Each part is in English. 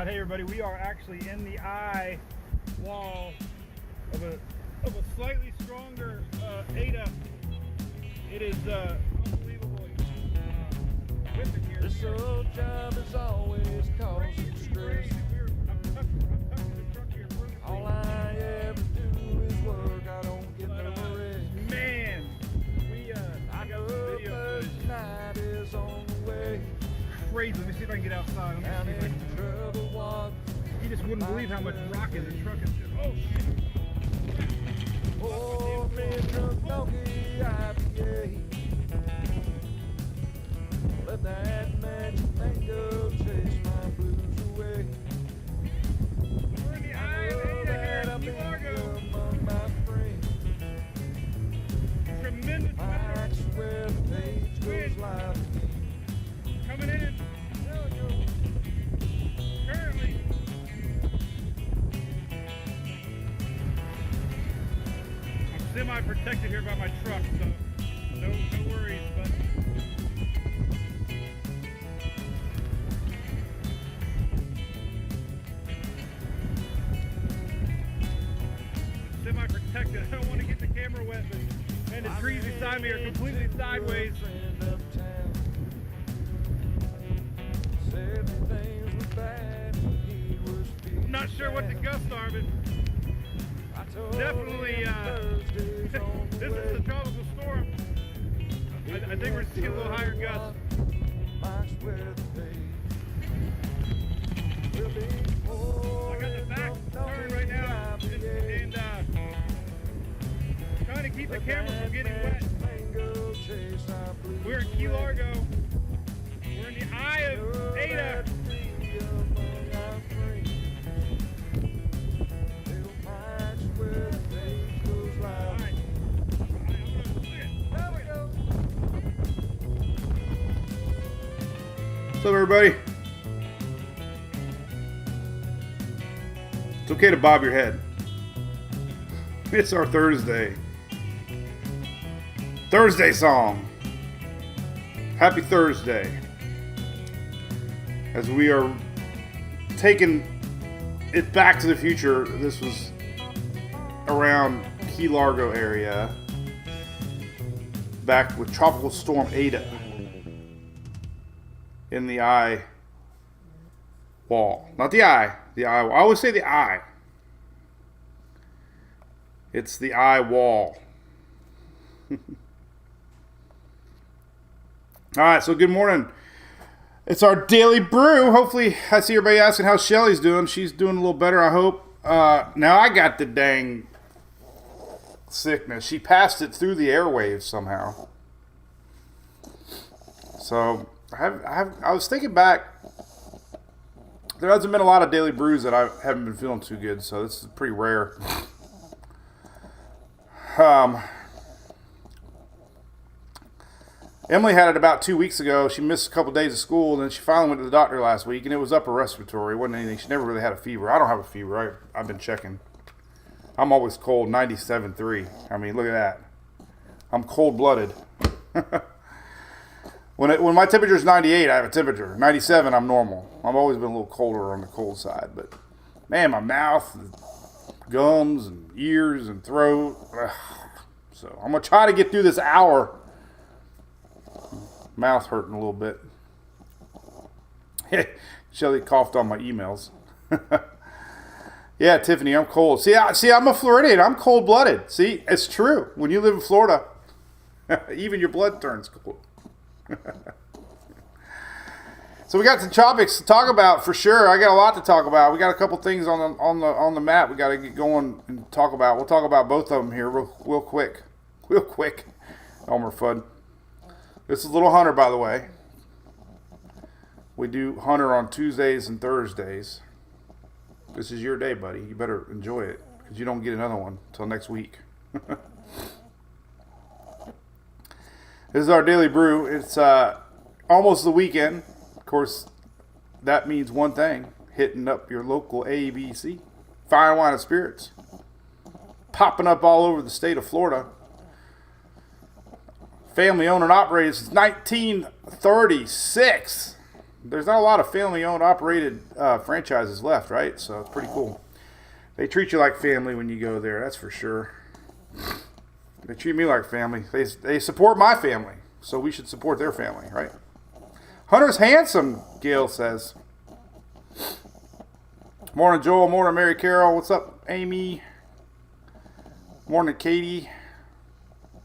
Hey everybody, we are actually in the eye wall of a slightly stronger Ada. It is unbelievable whipping here. This old job is always causing stress. I'm tucking the truck here. All I ever do is work. I don't get no rest. Man, I got some video First footage. night is on the way. Crazy. Let me see if I can get outside. Down in trouble walk. You just wouldn't believe how much rock in the truck is. Oh shit! Oh, me drunk donkey IPA. Let that magic mango chase my blues away. We're in the eye of Ada here in Key Largo. Among my friends. Tremendous I weather swear the page goes live again. coming in. Currently, I'm semi-protected here by my truck, so no worries. But semi-protected. I don't want to get the camera wet, but the trees beside me are completely sideways. I'm not sure what the gusts are, but definitely this is a tropical storm. I think we're seeing a little higher gusts. I got the back turned right now and trying to keep the camera from getting wet. We're in Key Largo. We're in the eye of Ada. What's up, everybody? It's okay to bob your head. It's our Thursday song. Happy Thursday. As we are taking it back to the future, this was around Key Largo area, back with Tropical Storm Ada in the eye wall. Not the eye. The eye. I always say the eye. It's the eye wall. All right, so good morning. It's our daily brew. Hopefully, I see everybody asking how Shelly's doing. She's doing a little better, I hope. Now, I got the dang sickness. She passed it through the airwaves somehow. So, I was thinking back. There hasn't been a lot of daily brews that I haven't been feeling too good, so this is pretty rare. Emily had it about 2 weeks ago. She missed a couple days of school, and then she finally went to the doctor last week, and it was upper respiratory. It wasn't anything. She never really had a fever. I don't have a fever. I've been checking. I'm always cold, 97.3. I mean, look at that. I'm cold-blooded. When my temperature is 98, I have a temperature. 97, I'm normal. I've always been a little colder on the cold side, but man, my mouth, gums, and ears, and throat. So I'm gonna try to get through this hour. Mouth hurting a little bit. Shelly coughed on my emails. Yeah, Tiffany, I'm cold. See, I'm a Floridian. I'm cold-blooded. See, it's true. When you live in Florida, even your blood turns cold. So we got some topics to talk about for sure. I got a lot to talk about. We got a couple things on the map we got to get going and talk about. We'll talk about both of them here real quick. Elmer Fudd. This is Little Hunter, by the way. We do Hunter on Tuesdays and Thursdays. This is your day, buddy. You better enjoy it because you don't get another one until next week. This is our daily brew. It's almost the weekend. Of course, that means one thing. Hitting up your local ABC. Fine Wine and Spirits. Popping up all over the state of Florida. Family owned and operated since 1936. there's not a lot of family-owned, operated franchises left, right? So it's pretty cool. They treat you like family when you go there. That's for sure. They treat me like family. They support my family, so we should support their family, right? Hunter's handsome, Gail says. Morning, Joel. Morning, Mary Carol. What's up, Amy? Morning, Katie.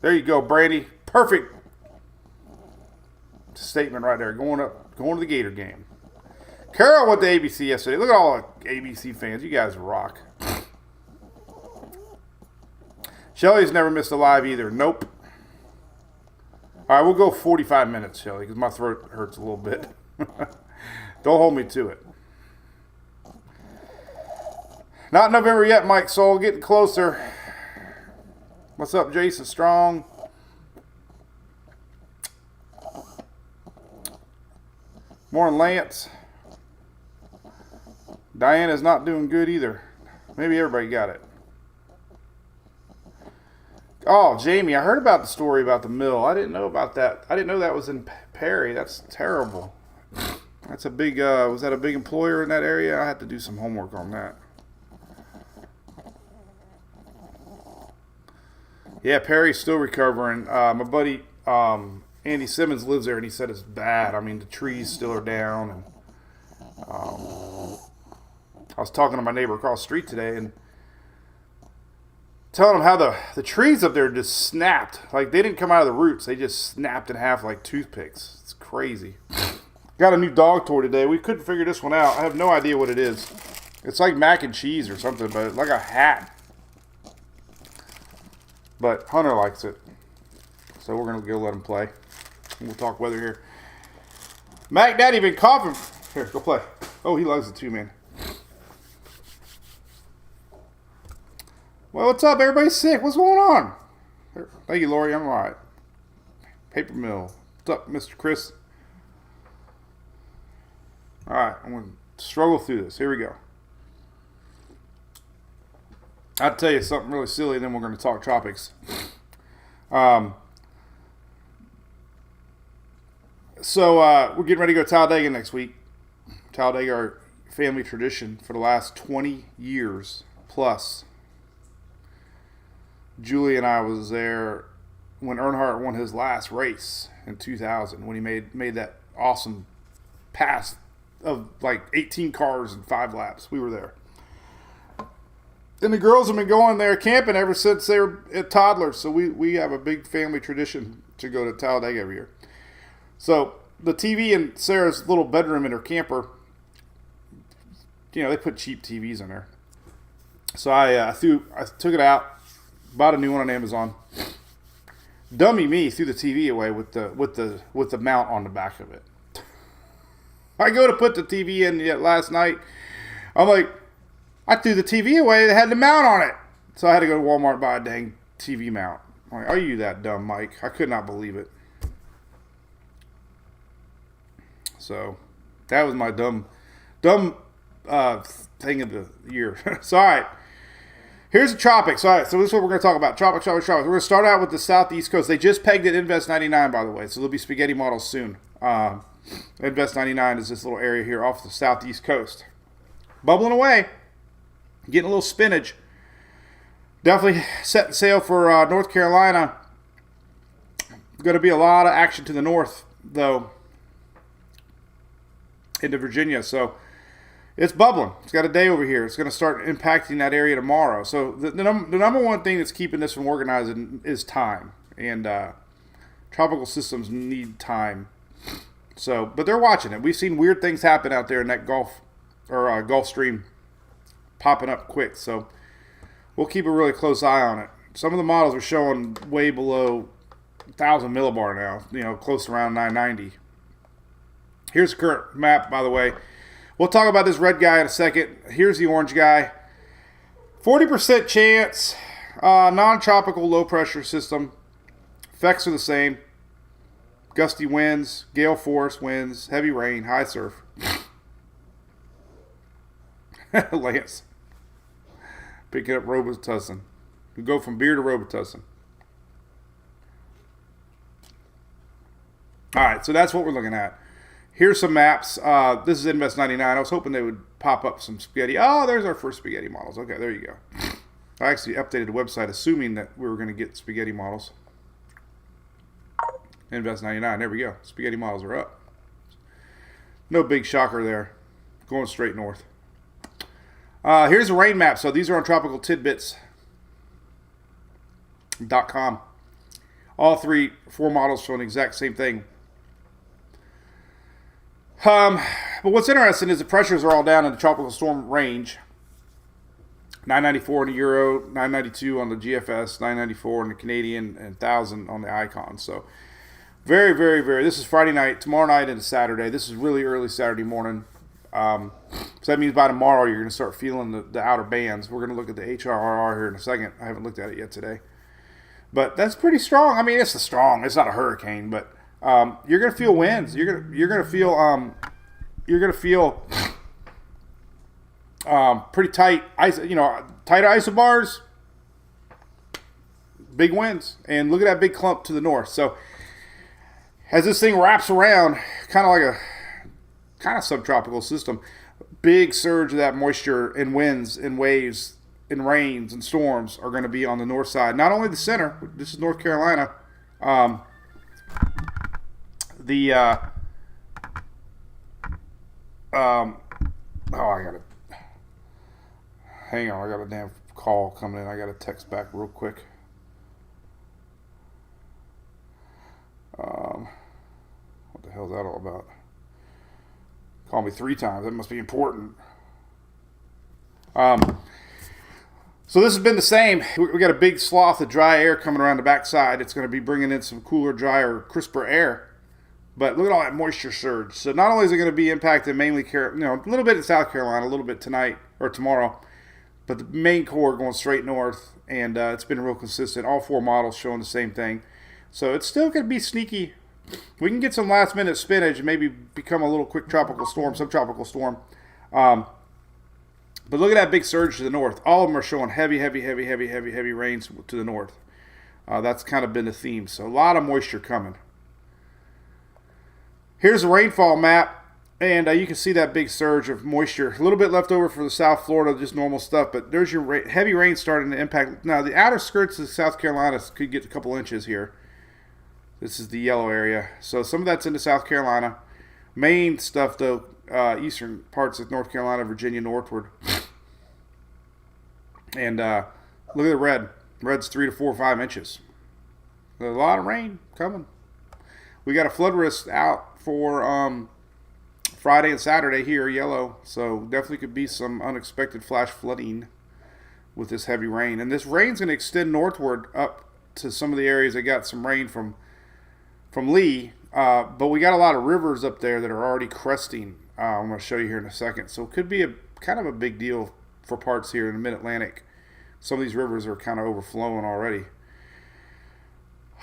There you go, Brandy. Perfect statement right there. Going to the Gator game. Carol went to ABC yesterday. Look at all the ABC fans. You guys rock. Shelly's never missed a live either. Nope. All right, we'll go 45 minutes, Shelly, because my throat hurts a little bit. Don't hold me to it. Not November yet, Mike Soul. Getting closer. What's up, Jason Strong? Morning, Lance. Diana's not doing good either. Maybe everybody got it. Oh, Jamie, I heard about the story about the mill. I didn't know about that. I didn't know that was in Perry. That's terrible. That's a big, was that a big employer in that area? I had to do some homework on that. Yeah, Perry's still recovering. My buddy Andy Simmons lives there, and he said it's bad. I mean, the trees still are down. And I was talking to my neighbor across the street today, and telling him how the trees up there just snapped. Like, they didn't come out of the roots. They just snapped in half like toothpicks. It's crazy. Got a new dog toy today. We couldn't figure this one out. I have no idea what it is. It's like mac and cheese or something, but it's like a hat. But Hunter likes it. So we're going to go let him play. We'll talk weather here. Mac Daddy been coughing. Here, go play. Oh, he loves it too, man. Well, what's up? Everybody's sick. What's going on? Thank you, Lori. I'm all right. Paper mill. What's up, Mr. Chris? All right. I'm going to struggle through this. Here we go. I'll tell you something really silly, then we're going to talk tropics. So we're getting ready to go to Talladega next week. Talladega, our family tradition for the last 20 years plus. Julie and I was there when Earnhardt won his last race in 2000, when he made that awesome pass of like 18 cars in 5 laps. We were there. And the girls have been going there camping ever since they were toddlers. So we have a big family tradition to go to Talladega every year. So the TV in Sarah's little bedroom in her camper, you know, they put cheap TVs in there. So I took it out, bought a new one on Amazon. Dummy me threw the TV away with the mount on the back of it. I go to put the TV in yet last night. I'm like, I threw the TV away. They had the mount on it. So I had to go to Walmart and buy a dang TV mount. I'm like, are you that dumb, Mike? I could not believe it. So that was my dumb thing of the year. So, all right. Here's the tropics. All right, so this is what we're going to talk about. Tropics. We're going to start out with the southeast coast. They just pegged it Invest 99, by the way, so there'll be spaghetti models soon. Invest 99 is this little area here off the southeast coast. Bubbling away. Getting a little spinach. Definitely setting sail for North Carolina. Going to be a lot of action to the north, though, into Virginia. So it's bubbling. It's got a day over here. It's going to start impacting that area tomorrow. So the number one thing that's keeping this from organizing is time. And tropical systems need time. So, but they're watching it. We've seen weird things happen out there in that Gulf Stream, popping up quick. So we'll keep a really close eye on it. Some of the models are showing way below 1,000 millibar now. You know, close around 990. Here's the current map, by the way. We'll talk about this red guy in a second. Here's the orange guy. 40% chance. Non-tropical low-pressure system. Effects are the same. Gusty winds, gale force winds, heavy rain, high surf. Lance. Picking up Robitussin. We go from beer to Robitussin. All right, so that's what we're looking at. Here's some maps. This is Invest 99. I was hoping they would pop up some spaghetti. Oh, there's our first spaghetti models. Okay, there you go. I actually updated the website assuming that we were going to get spaghetti models. Invest 99. There we go. Spaghetti models are up. No big shocker there. Going straight north. Here's a rain map. So these are on tropicaltidbits.com. All 4 models showing the exact same thing. But what's interesting is the pressures are all down in the tropical storm range. 994 on the Euro, 992 on the GFS, 994 on the Canadian, and 1,000 on the Icon. So very, very, very. This is Friday night, tomorrow night into Saturday. This is really early Saturday morning. So that means by tomorrow you're going to start feeling the outer bands. We're going to look at the HRRR here in a second. I haven't looked at it yet today. But that's pretty strong. I mean, it's strong. It's not a hurricane, but you're going to feel winds. You're going to feel pretty tight tighter isobars, big winds, and look at that big clump to the north. So as this thing wraps around, kind of like a subtropical system, big surge of that moisture and winds and waves and rains and storms are going to be on the north side. Not only the center, this is North Carolina. Oh, I got it. Hang on, I got a damn call coming in. I got to text back real quick. What the hell is that all about? Call me 3 times. That must be important. So this has been the same. We got a big swath of dry air coming around the backside. It's going to be bringing in some cooler, drier, crisper air. But look at all that moisture surge. So not only is it going to be impacted mainly, a little bit in South Carolina, a little bit tonight or tomorrow, but the main core going straight north, and it's been real consistent. All 4 models showing the same thing. So it's still going to be sneaky. We can get some last-minute spinach and maybe become a little quick tropical storm, subtropical storm. But look at that big surge to the north. All of them are showing heavy rains to the north. That's kind of been the theme. So a lot of moisture coming. Here's a rainfall map. And you can see that big surge of moisture. A little bit left over for the South Florida, just normal stuff. But there's your heavy rain starting to impact. Now, the outer skirts of South Carolina could get a couple inches here. This is the yellow area. So some of that's into South Carolina. Main stuff, though, eastern parts of North Carolina, Virginia, northward. And look at the red. Red's 3 to 4 or 5 inches. There's a lot of rain coming. We got a flood risk out for Friday and Saturday here, yellow. So definitely could be some unexpected flash flooding with this heavy rain. And this rain's going to extend northward up to some of the areas that got some rain from Lee. But we got a lot of rivers up there that are already cresting. I'm going to show you here in a second. So it could be a kind of a big deal for parts here in the mid-Atlantic. Some of these rivers are kind of overflowing already.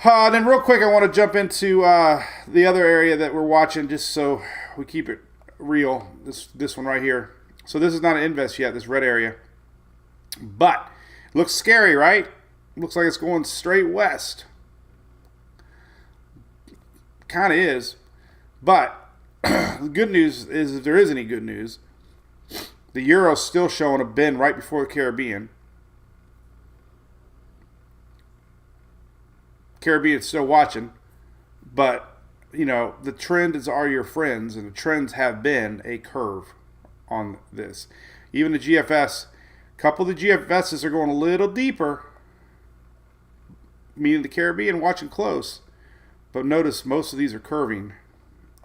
Then real quick, I want to jump into the other area that we're watching just so we keep it real. This one right here. So this is not an invest yet, this red area. But it looks scary, right? Looks like it's going straight west. Kind of is. But the good news is, if there is any good news, the Euro's still showing a bend right before the Caribbean. Caribbean's still watching, but the trends are your friends, and the trends have been a curve on this. Even the GFS, a couple of the GFSs are going a little deeper, meaning the Caribbean watching close, but notice most of these are curving.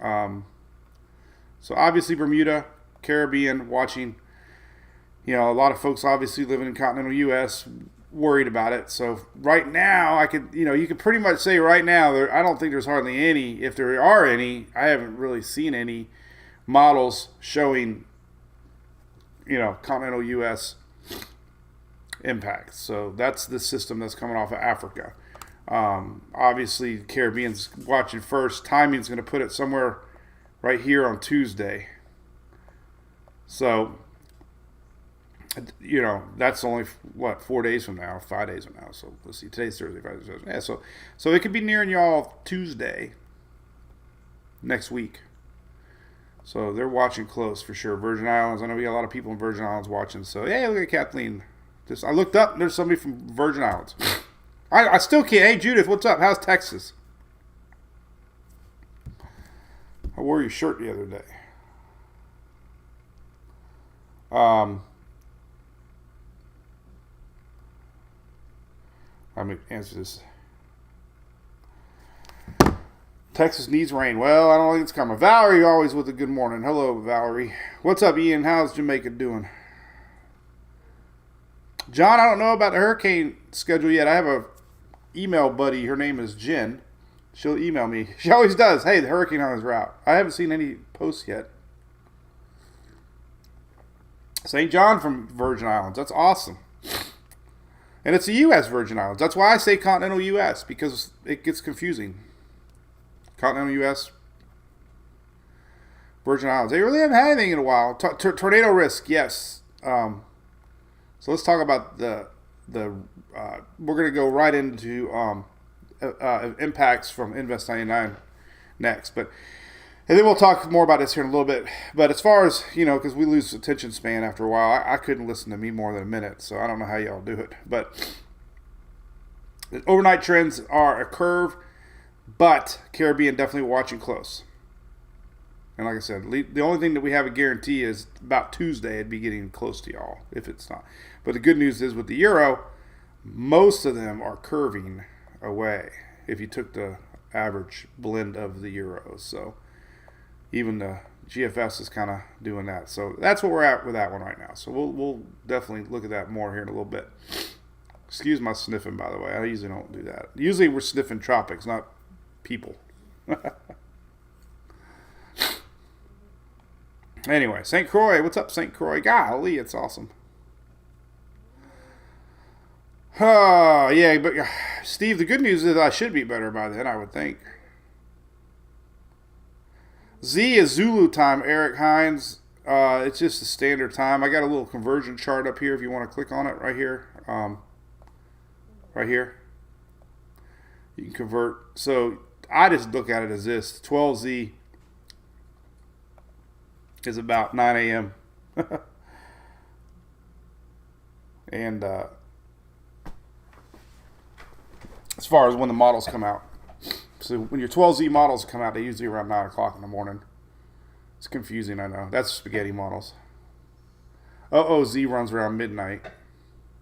So obviously Bermuda, Caribbean watching. A lot of folks obviously living in continental U.S. worried about it. So right now, you could pretty much say right now, I don't think there's hardly any. If there are any, I haven't really seen any models showing, continental U.S. impacts. So that's the system that's coming off of Africa. Obviously, the Caribbean's watching first. Timing's going to put it somewhere right here on Tuesday. So that's only 4 days from now, 5 days from now. So let's see, today's Thursday, Friday, Thursday. Yeah, so it could be nearing y'all Tuesday next week. So they're watching close for sure. Virgin Islands. I know we got a lot of people in Virgin Islands watching. So hey, look at Kathleen. I looked up. There's somebody from Virgin Islands. I still can't. Hey Judith, what's up? How's Texas? I wore your shirt the other day. Let me answer this. Texas needs rain. Well, I don't think it's coming. Valerie always with a good morning. Hello, Valerie. What's up, Ian? How's Jamaica doing? John, I don't know about the hurricane schedule yet. I have a email buddy. Her name is Jen. She'll email me. She always does. Hey, the hurricane on his route. I haven't seen any posts yet. St. John from Virgin Islands. That's awesome. And it's the U.S. Virgin Islands. That's why I say continental U.S. because it gets confusing. Continental U.S. Virgin Islands. They really haven't had anything in a while. Tornado risk, yes. So let's talk about the we're going to go right into impacts from Invest 99 next. And then we'll talk more about this here in a little bit. But as far as, because we lose attention span after a while, I couldn't listen to me more than a minute. So I don't know how y'all do it. But the overnight trends are a curve. But Caribbean definitely watching close. And like I said, the only thing that we have a guarantee is about Tuesday it'd be getting close to y'all, if it's not. But the good news is with the euro, most of them are curving away if you took the average blend of the euros. So even the GFS is kind of doing that. So that's what we're at with that one right now. So we'll definitely look at that more here in a little bit. Excuse my sniffing, by the way. I usually don't do that. Usually we're sniffing tropics, not people. Anyway, St. Croix. What's up, St. Croix? Golly, it's awesome. Yeah, but Steve, the good news is I should be better by then, I would think. Z is Zulu time, Eric Hines. It's just the standard time. I got a little conversion chart up here if you want to click on it right here. Right here. You can convert. So I just look at it as this. 12Z is about 9 a.m. And as far as when the models come out. So when your 12Z models come out, they usually around 9 o'clock in the morning. It's confusing, I know. That's spaghetti models. OOZ runs around midnight.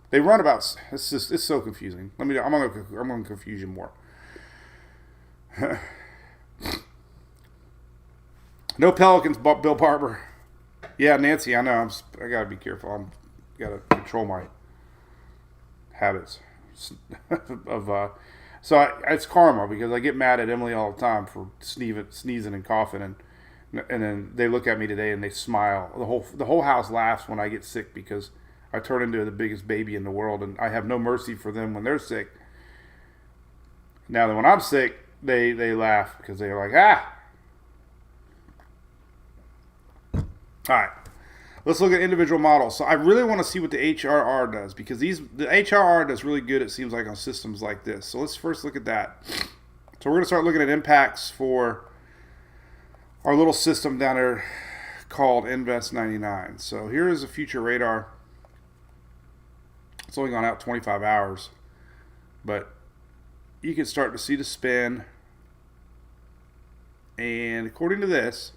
They run about. It's so confusing. I'm gonna confuse you more. No Pelicans, Bill Barber. Yeah, Nancy, I know. I gotta be careful. Gotta control my habits of. So it's karma because I get mad at Emily all the time for sneezing and coughing, and then they look at me today and they smile. The whole house laughs when I get sick because I turn into the biggest baby in the world, and I have no mercy for them when they're sick. Now that when I'm sick, they laugh because they're like, ah. All right, let's look at individual models. So I really want to see what the HRR does because the HRR does really good, it seems like, on systems like this. So let's first look at that. So we're going to start looking at impacts for our little system down there called Invest 99. So here is a future radar. It's only gone out 25 hours, but you can start to see the spin. And according to this,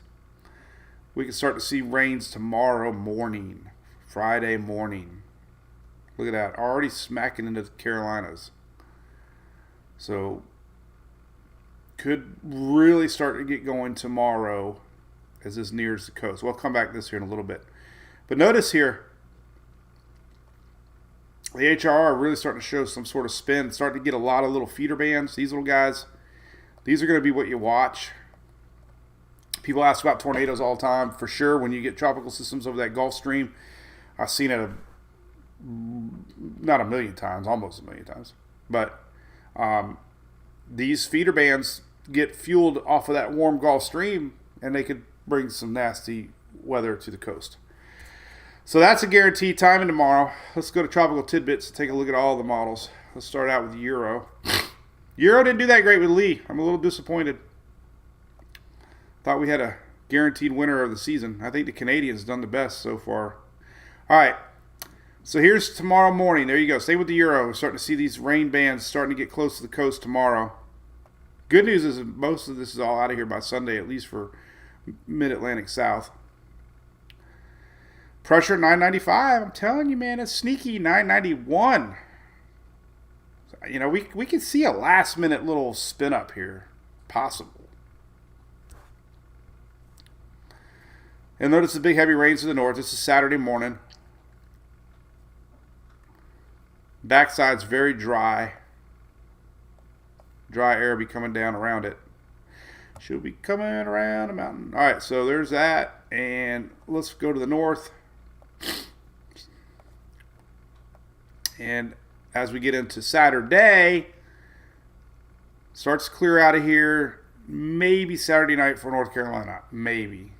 we can start to see rains tomorrow morning, Friday morning. Look at that, already smacking into the Carolinas. So could really start to get going tomorrow as this nears the coast. We'll come back to this here in a little bit. But notice here, the HRR really starting to show some sort of spin, starting to get a lot of little feeder bands. These little guys, these are going to be what you watch. People ask about tornadoes all the time. For sure, when you get tropical systems over that Gulf Stream, I've seen it not a million times, almost a million times. But these feeder bands get fueled off of that warm Gulf Stream, and they could bring some nasty weather to the coast. So that's a guaranteed timing tomorrow. Let's go to Tropical Tidbits and take a look at all the models. Let's start out with Euro. Euro didn't do that great with Lee. I'm a little disappointed. Thought we had a guaranteed winner of the season. I think the Canadians done the best so far. All right. So here's tomorrow morning. There you go. Stay with the Euro. We're starting to see these rain bands starting to get close to the coast tomorrow. Good news is most of this is all out of here by Sunday, at least for mid-Atlantic South. Pressure 995. I'm telling you, man, it's sneaky 991. You know, we can see a last-minute little spin up here. Possible. And notice the big heavy rains to the north. This is Saturday morning. Backside's very dry. Dry air will be coming down around it. She'll be coming around the mountain. All right, so there's that. And let's go to the north. And as we get into Saturday, starts to clear out of here. Maybe Saturday night for North Carolina. Maybe.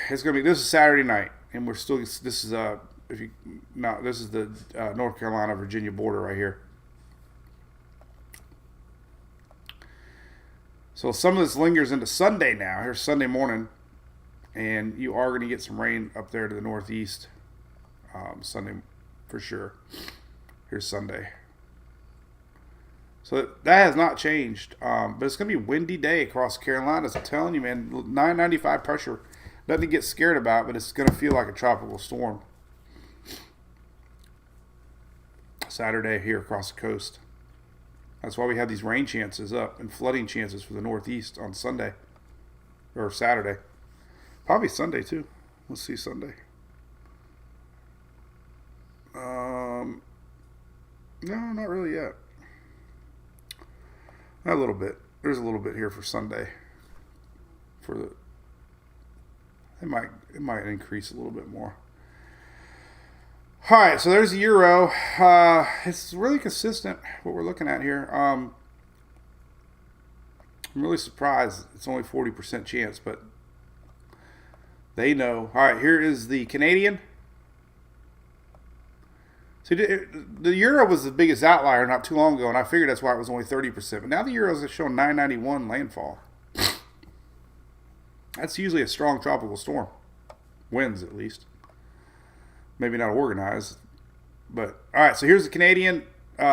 It's gonna be. This is Saturday night, and we're still. This is this is the North Carolina Virginia border right here. So some of this lingers into Sunday now. Here's Sunday morning, and you are going to get some rain up there to the northeast. Sunday for sure. Here's Sunday. So that has not changed, but it's going to be a windy day across the Carolinas. I'm telling you, man, 995 pressure. Nothing to get scared about, but it's going to feel like a tropical storm. Saturday here across the coast. That's why we have these rain chances up and flooding chances for the northeast on Sunday or Saturday. Probably Sunday too. Let's see Sunday. No, not really yet. A little bit. There's a little bit here for Sunday. It might increase a little bit more. All right, so there's the Euro. It's really consistent what we're looking at here. I'm really surprised it's only 40% chance, but they know. All right, here is the Canadian. See, the Euro was the biggest outlier not too long ago, and I figured that's why it was only 30%. But now the Euro is showing 991 landfall. That's usually a strong tropical storm. Winds, at least. Maybe not organized. But, all right, so here's the Canadian.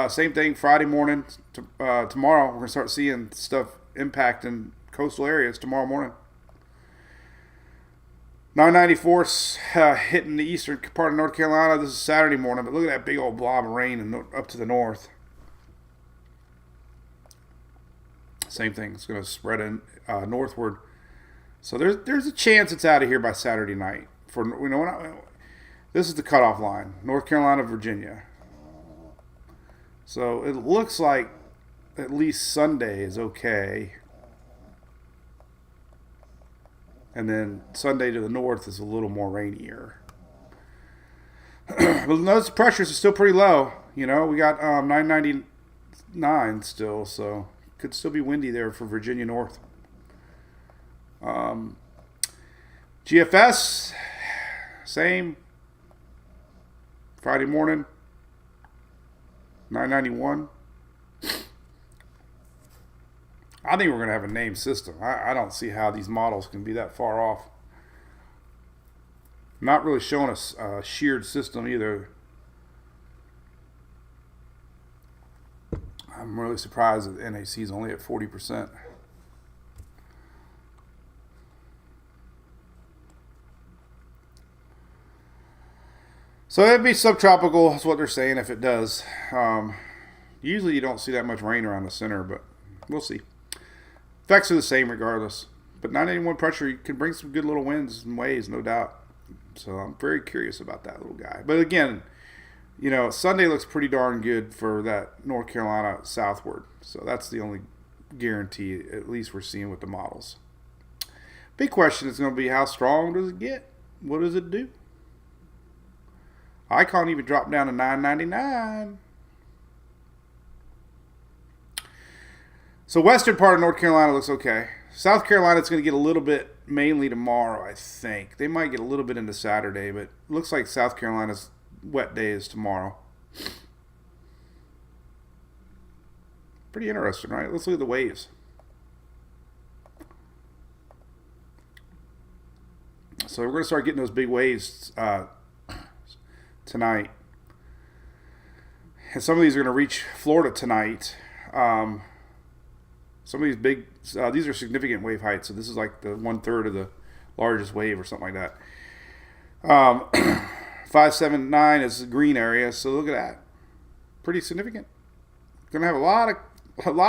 Same thing, Friday morning. Tomorrow, we're going to start seeing stuff impacting coastal areas tomorrow morning. 994 hitting the eastern part of North Carolina. This is Saturday morning, but look at that big old blob of rain up to the north. Same thing. It's going to spread in northward. So there's a chance it's out of here by Saturday night. This is the cutoff line, North Carolina, Virginia. So it looks like at least Sunday is okay. And then Sunday to the north is a little more rainier. But notice the pressures are still pretty low. You know, we got 999 still, so could still be windy there for Virginia North. GFS, same. Friday morning, 991. I think we're going to have a named system. I don't see how these models can be that far off. Not really showing us a sheared system either. I'm really surprised that NAC is only at 40%. So it'd be subtropical, is what they're saying, if it does. Usually you don't see that much rain around the center, but we'll see. Effects are the same regardless. But 981 pressure can bring some good little winds and waves, no doubt. So I'm very curious about that little guy. But again, you know, Sunday looks pretty darn good for that North Carolina southward. So that's the only guarantee, at least we're seeing with the models. Big question is going to be, how strong does it get? What does it do? Icon even dropped down to 999. So western part of North Carolina looks okay. South Carolina, it's going to get a little bit mainly tomorrow, I think. They might get a little bit into Saturday, but it looks like South Carolina's wet day is tomorrow. Pretty interesting, right? Let's look at the waves. So we're going to start getting those big waves tonight. And some of these are going to reach Florida tonight. Some of these these are significant wave heights. So this is like the 1/3 of the largest wave or something like that. 579 is the green area. So look at that. Pretty significant. Going to have a lot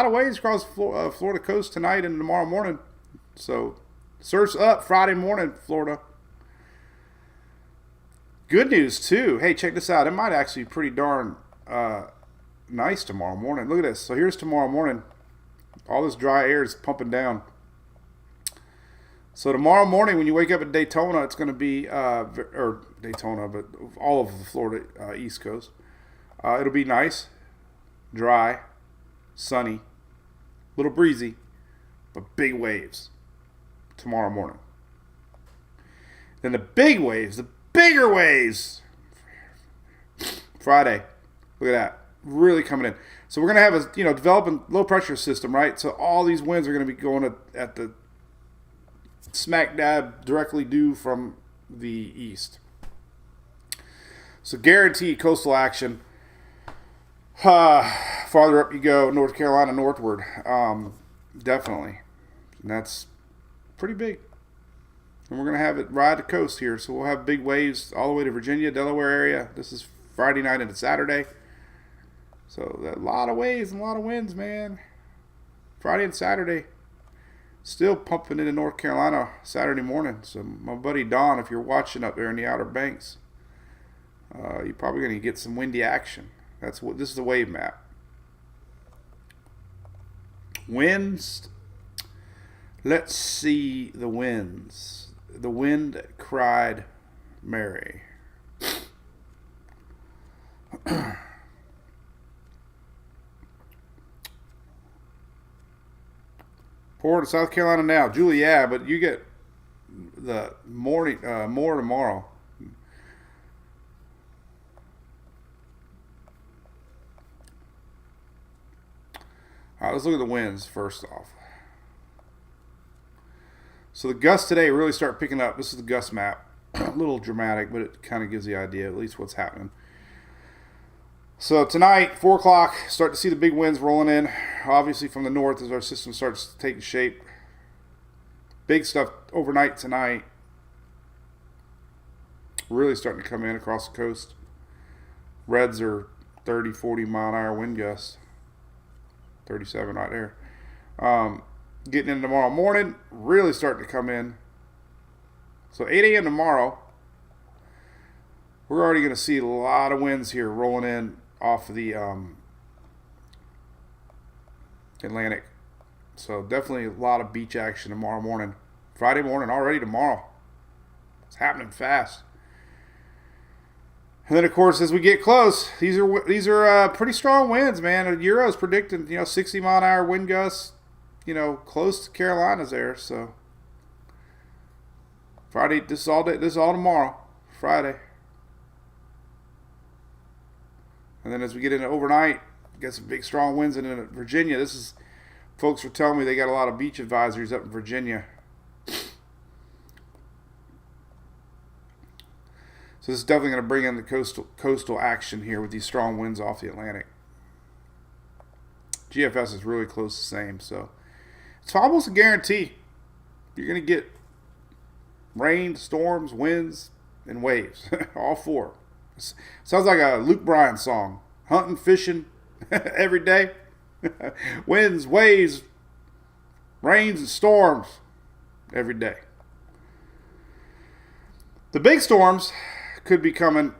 of waves across Florida coast tonight and tomorrow morning. So surf's up Friday morning, Florida. Good news too. Hey, check this out. It might actually be pretty darn nice tomorrow morning. Look at this. So here's tomorrow morning. All this dry air is pumping down. So tomorrow morning when you wake up at Daytona, it's going to be, or Daytona, but all of the Florida East Coast. It'll be nice, dry, sunny, a little breezy, but big waves tomorrow morning. Then the big waves, the bigger waves, Friday. Look at that, really coming in. So we're going to have a developing low pressure system, right? So all these winds are going to be going at the smack dab directly due from the east. So guaranteed coastal action. Farther up you go, North Carolina northward, definitely. And that's pretty big. And we're going to have it ride the coast here. So we'll have big waves all the way to Virginia, Delaware area. This is Friday night into Saturday. So a lot of waves and a lot of winds, man. Friday and Saturday. Still pumping into North Carolina Saturday morning. So my buddy Don, if you're watching up there in the Outer Banks, you're probably going to get some windy action. This is the wave map. Winds. Let's see the winds. The wind cried Mary. Pouring to South Carolina now. Julie, yeah, but you get the morning more tomorrow. All right, let's look at the winds first off. So the gusts today really start picking up. This is the gust map. A little dramatic, but it kind of gives the idea, at least what's happening. So tonight, 4 o'clock, start to see the big winds rolling in, obviously from the north as our system starts taking shape. Big stuff overnight tonight. Really starting to come in across the coast. Reds are 30, 40 mile an hour wind gusts. 37 right there. Getting in tomorrow morning, really starting to come in. So 8 a.m. tomorrow, we're already going to see a lot of winds here rolling in off of the Atlantic. So definitely a lot of beach action tomorrow morning. Friday morning, already tomorrow. It's happening fast. And then, of course, as we get close, these are pretty strong winds, man. Euro's predicting 60 mile an hour wind gusts, close to Carolinas there. So Friday, this is all day. This is all tomorrow, Friday. And then as we get into overnight, get some big strong winds in Virginia. Folks were telling me they got a lot of beach advisories up in Virginia. So this is definitely going to bring in the coastal action here with these strong winds off the Atlantic. GFS is really close to the same, so it's almost a guarantee. You're going to get rain, storms, winds, and waves. All four. Sounds like a Luke Bryan song. Hunting, fishing, every day. Winds, waves, rains, and storms every day. The big storms could be coming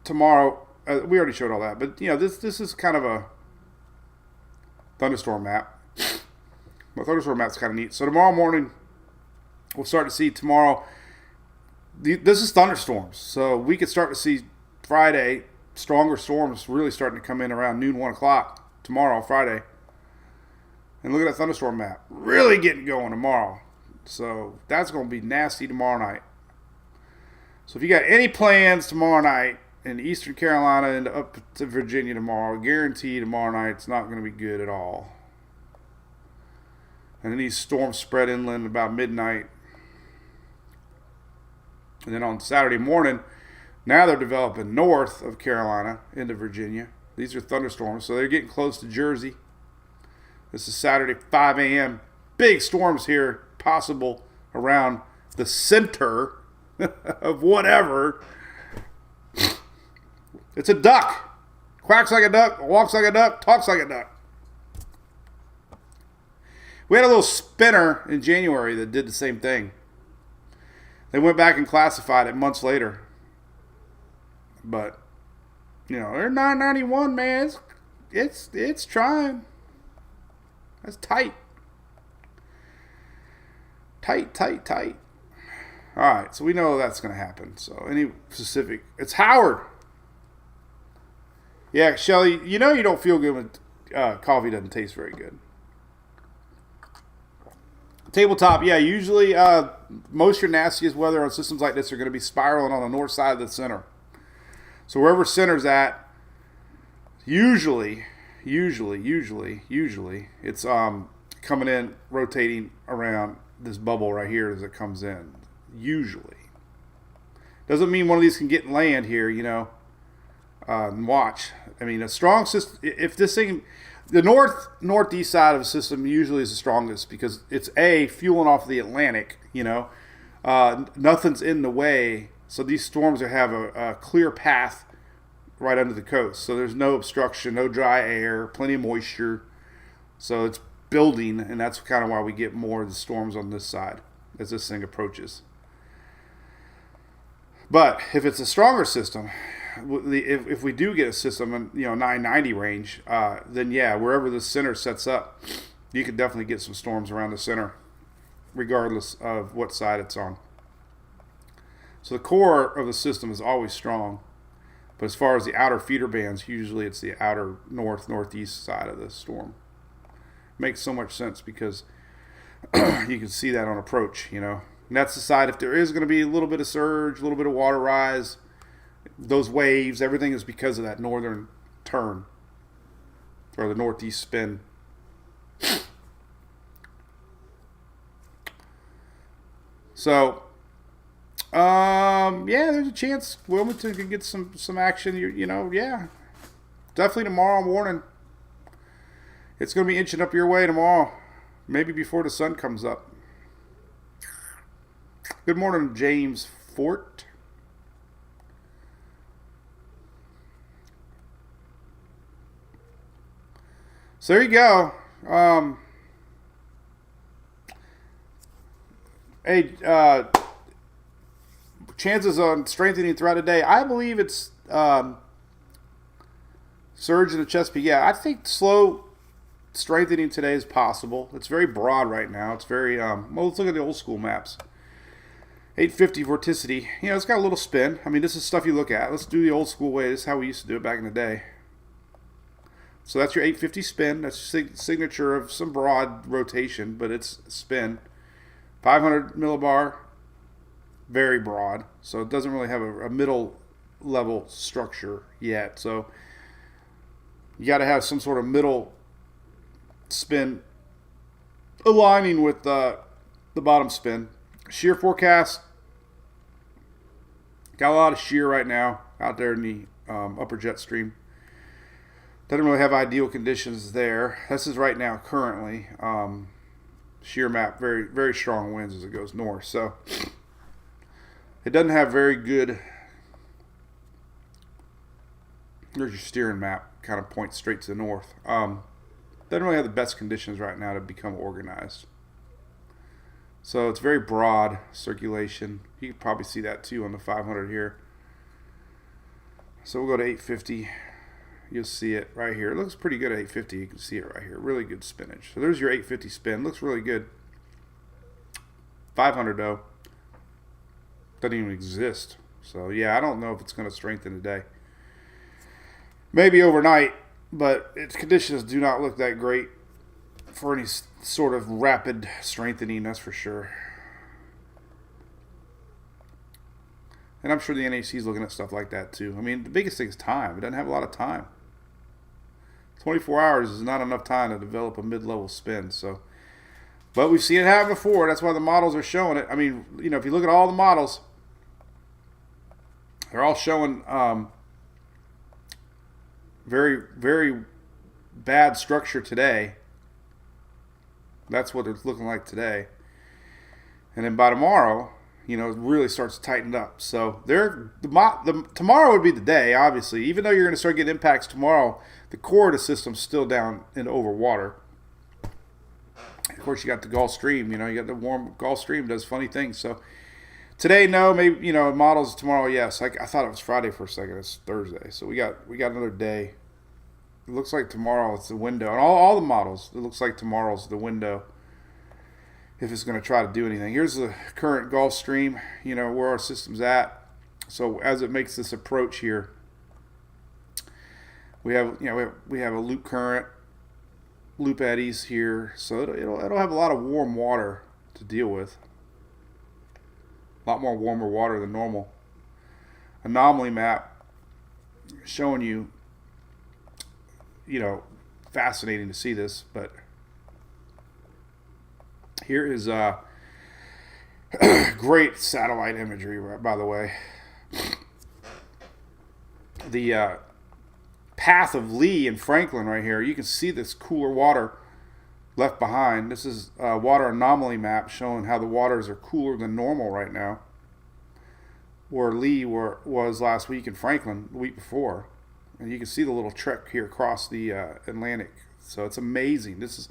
tomorrow. We already showed all that, but this is kind of a thunderstorm map. The thunderstorm map's kind of neat. So tomorrow morning, we'll start to see tomorrow. This is thunderstorms, so we could start to see Friday stronger storms really starting to come in around noon, 1 o'clock tomorrow, Friday. And look at that thunderstorm map, really getting going tomorrow. So that's going to be nasty tomorrow night. So if you got any plans tomorrow night in Eastern Carolina and up to Virginia tomorrow, guarantee tomorrow night it's not going to be good at all. And then these storms spread inland about midnight. And then on Saturday morning, now they're developing north of Carolina into Virginia. These are thunderstorms, so they're getting close to Jersey. This is Saturday, 5 a.m. Big storms here, possible around the center of whatever. It's a duck. Quacks like a duck, walks like a duck, talks like a duck. We had a little spinner in January that did the same thing. They went back and classified it months later. But, you know, they're 991, man. It's trying. That's tight. Tight. All right, so we know that's going to happen. So any specific, it's Howard. Yeah, Shelly, you know you don't feel good when coffee doesn't taste very good. Tabletop, yeah, usually most of your nastiest weather on systems like this are going to be spiraling on the north side of the center. So wherever center's at, usually, it's coming in, rotating around this bubble right here as it comes in. Usually. Doesn't mean one of these can get and land here, you know, and watch. I mean, a strong system, if this thing, the northeast side of the system usually is the strongest because it's fueling off the Atlantic, you know. Nothing's in the way. So these storms have a clear path right under the coast. So there's no obstruction, no dry air, plenty of moisture. So it's building, and that's kind of why we get more of the storms on this side as this thing approaches. But if it's a stronger system, if we do get a system in 990 range, then yeah, wherever the center sets up, you could definitely get some storms around the center, regardless of what side it's on. So the core of the system is always strong, but as far as the outer feeder bands, usually it's the outer northeast side of the storm. Makes so much sense because you can see that on approach, you know. And that's the side, if there is going to be a little bit of surge, a little bit of water rise, those waves, everything is because of that northern turn or the northeast spin. So, yeah, there's a chance Wilmington could get some action. Yeah, definitely tomorrow morning. It's going to be inching up your way tomorrow, maybe before the sun comes up. Good morning, James Fort. So there you go. Chances on strengthening throughout the day. I believe it's surge in the Chesapeake. Yeah, I think slow strengthening today is possible. It's very broad right now. It's very, well, let's look at the old school maps. 850 vorticity. You know, it's got a little spin. I mean, this is stuff you look at. Let's do the old school way. This is how we used to do it back in the day. So that's your 850 spin. That's signature of some broad rotation, but it's spin. 500 millibar, very broad. So it doesn't really have a middle level structure yet. So you got to have some sort of middle spin aligning with the bottom spin. Shear forecast. Got a lot of shear right now out there in the upper jet stream. Doesn't really have ideal conditions there. This is right now currently. Shear map, very, very strong winds as it goes north. So it doesn't have very good. There's your steering map, kind of points straight to the north. Doesn't really have the best conditions right now to become organized. So it's very broad circulation. You can probably see that too on the 500 here. So we'll go to 850. You'll see it right here. It looks pretty good at 850. You can see it right here. Really good spinach. So there's your 850 spin. Looks really good. 500 though. Doesn't even exist. So yeah, I don't know if it's going to strengthen today. Maybe overnight, but its conditions do not look that great for any sort of rapid strengthening, that's for sure. And I'm sure the NAC is looking at stuff like that too. I mean, the biggest thing is time. It doesn't have a lot of time. 24 hours is not enough time to develop a mid-level spin. So, but we've seen it happen before. That's why the models are showing it. I mean, you know, if you look at all the models, They're all showing very, very bad structure today. That's what it's looking like today. And then by tomorrow, it really starts to tighten up. So tomorrow would be the day, obviously. Even though you're going to start getting impacts tomorrow, the core of the system's still down and over water. Of course, you got the Gulf Stream. You got the warm Gulf Stream does funny things. So today, no, maybe models tomorrow. Yes, I thought it was Friday for a second. It's Thursday, so we got another day. It looks like tomorrow it's the window, and all the models. It looks like tomorrow's the window. If it's going to try to do anything. Here's the current Gulf Stream, where our system's at. So as it makes this approach here, we have a loop current, loop eddies here. So it'll have a lot of warm water to deal with. A lot more warmer water than normal. Anomaly map showing you, fascinating to see this, but here is great satellite imagery, by the way. The path of Lee and Franklin right here. You can see this cooler water left behind. This is a water anomaly map showing how the waters are cooler than normal right now. Where Lee was last week and Franklin the week before. And you can see the little trek here across the Atlantic. So it's amazing. This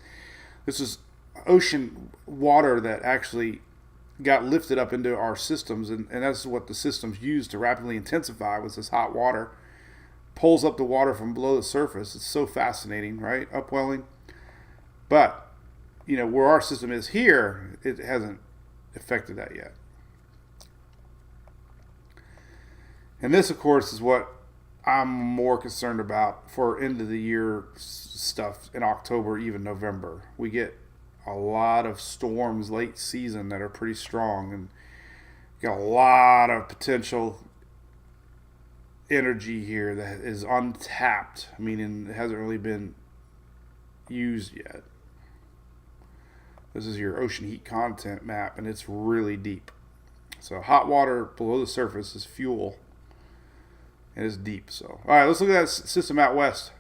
is ocean water that actually got lifted up into our systems, and that's what the systems use to rapidly intensify, was this hot water. Pulls up the water from below the surface. It's so fascinating, right? Upwelling. But, where our system is here, it hasn't affected that yet. And this, of course, is what I'm more concerned about for end of the year stuff in October, even November. We get a lot of storms late season that are pretty strong, and got a lot of potential energy here that is untapped, meaning it hasn't really been used yet. This is your ocean heat content map, and it's really deep. So hot water below the surface is fuel. It is deep. So all right, let's look at that system out west.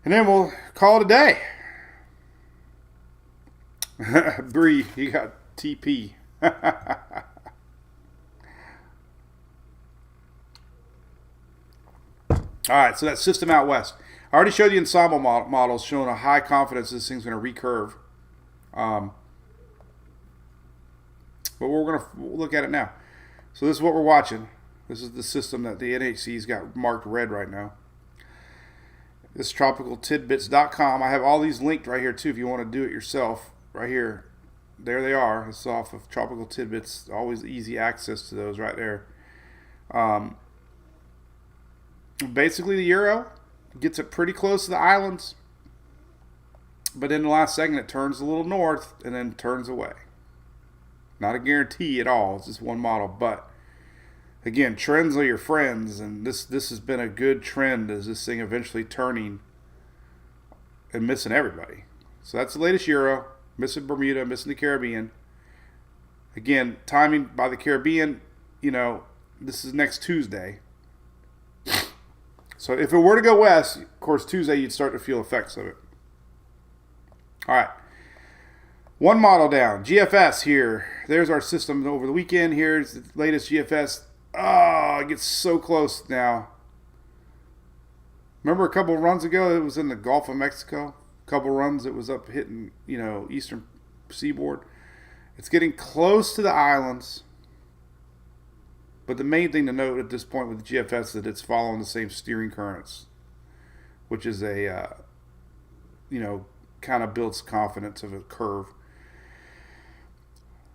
And then we'll call it a day. Brew, you got TP. All right, so that system out west. I already showed you ensemble models showing a high confidence this thing's going to recurve. But we're going to look at it now. So this is what we're watching. This is the system that the NHC's got marked red right now. This is tropicaltidbits.com. I have all these linked right here too if you want to do it yourself. Right here. There they are. It's off of Tropical Tidbits. Always easy access to those right there. Basically the Euro gets it pretty close to the islands. But in the last second it turns a little north and then turns away. Not a guarantee at all. It's just one model. But again, trends are your friends, and this has been a good trend as this thing eventually turning and missing everybody. So that's the latest Euro, missing Bermuda, missing the Caribbean. Again, timing by the Caribbean, this is next Tuesday. So if it were to go west, of course, Tuesday you'd start to feel effects of it. All right. One model down, GFS here. There's our system over the weekend. Here's the latest GFS. Oh, it gets so close now. Remember a couple of runs ago, it was in the Gulf of Mexico. A couple of runs, it was up hitting, eastern seaboard. It's getting close to the islands. But the main thing to note at this point with the GFS is that it's following the same steering currents, which is a, kind of builds confidence of a curve.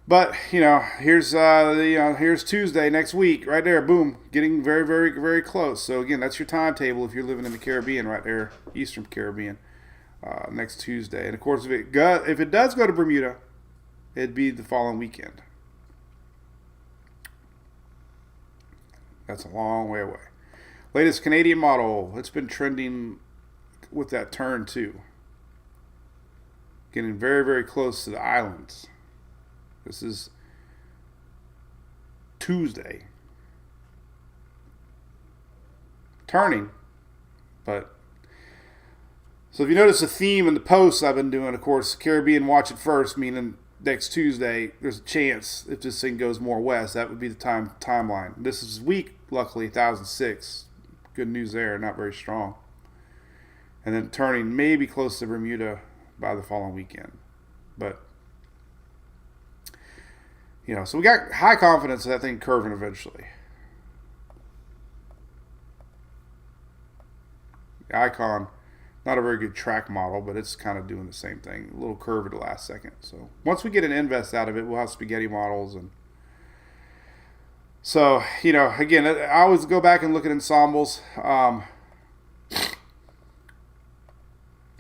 But here's here's Tuesday next week, right there. Boom, getting very, very, very close. So again, that's your timetable if you're living in the Caribbean, right there, Eastern Caribbean, next Tuesday. And of course, if it does go to Bermuda, it'd be the following weekend. That's a long way away. Latest Canadian model. It's been trending with that turn too. Getting very, very close to the islands. This is Tuesday. Turning. But so if you notice a theme in the posts I've been doing, of course, Caribbean watch it first, meaning next Tuesday, there's a chance if this thing goes more west, that would be the timeline. This is weak, luckily, 1006. Good news there, not very strong. And then turning maybe close to Bermuda by the following weekend. But, so we got high confidence in that thing curving eventually. The Icon, not a very good track model, but it's kind of doing the same thing. A little curve at the last second. So once we get an invest out of it, we'll have spaghetti models. And so, again, I always go back and look at ensembles.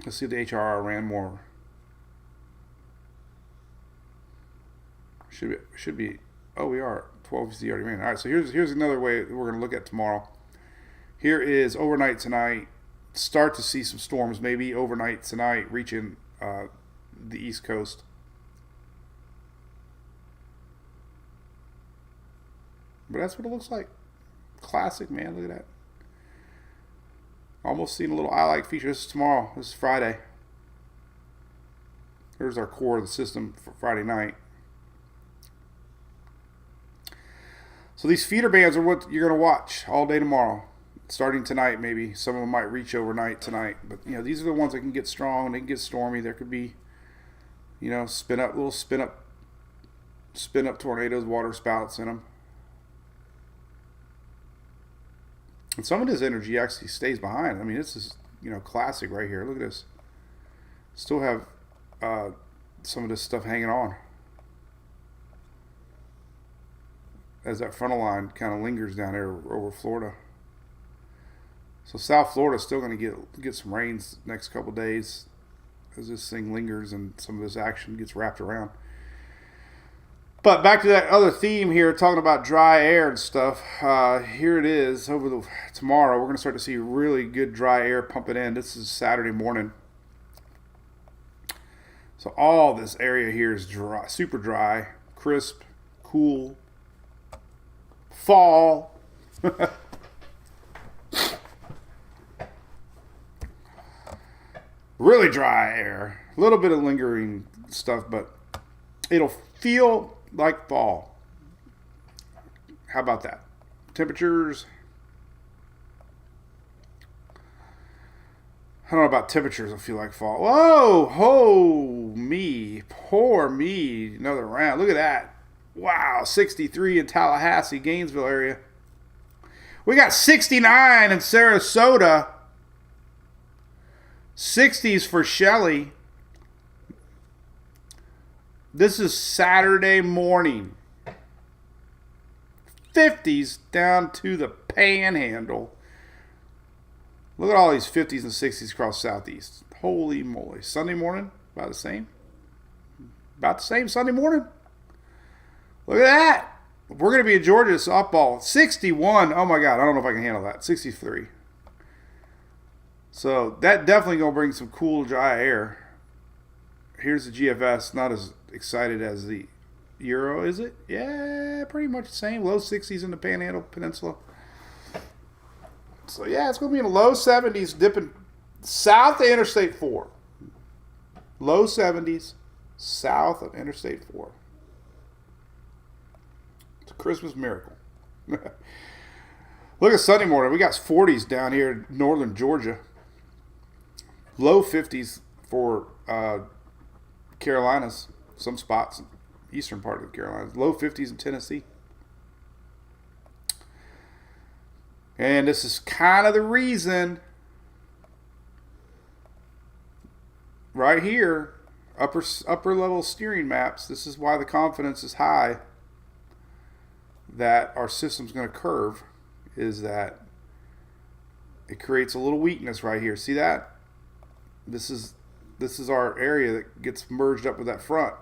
Let's see if the HRR ran more. Should be. Oh, we are. 12C already ran. All right, so here's another way we're going to look at tomorrow. Here is overnight tonight. Start to see some storms, maybe overnight tonight, reaching the East Coast. But that's what it looks like. Classic, man. Look at that. Almost seen a little I like feature. This is tomorrow. This is Friday. Here's our core of the system for Friday night. So these feeder bands are what you're going to watch all day tomorrow. Starting tonight, maybe. Some of them might reach overnight tonight. But, these are the ones that can get strong. They can get stormy. There could be, spin up tornadoes, water spouts in them. And some of this energy actually stays behind. I mean, this is, classic right here. Look at this. Still have some of this stuff hanging on. As that frontal line kind of lingers down there over Florida. So South Florida is still going to get some rains next couple days as this thing lingers and some of this action gets wrapped around. But back to that other theme here, talking about dry air and stuff. Here it is. Tomorrow, we're going to start to see really good dry air pumping in. This is Saturday morning. So all this area here is dry, super dry, crisp, cool, fall. Really dry air. A little bit of lingering stuff, but it'll feel like fall. How about that? Temperatures. I don't know about temperatures. It'll feel like fall. Whoa! Ho! Me. Poor me. Another round. Look at that. Wow. 63 in Tallahassee, Gainesville area. We got 69 in Sarasota. 60s for Shelley. This is Saturday morning. 50s down to the Panhandle. Look at all these 50s and 60s across Southeast. Holy moly. Sunday morning, about the same. About the same Sunday morning. Look at that. We're going to be in Georgia softball. 61. Oh my God. I don't know if I can handle that. 63. So that definitely going to bring some cool, dry air. Here's the GFS. Not as excited as the Euro, is it? Yeah, pretty much the same. Low 60s in the Panhandle Peninsula. So yeah, it's going to be in the low 70s, dipping south of Interstate 4. Low 70s, south of Interstate 4. It's a Christmas miracle. Look at Sunday morning. We got 40s down here in northern Georgia. Low 50s for Carolinas. Some spots in the eastern part of the Carolinas. Low 50s in Tennessee. And this is kind of the reason right here, upper level steering maps, this is why the confidence is high that our system's going to curve, is that it creates a little weakness right here. See that? This is our area that gets merged up with that front.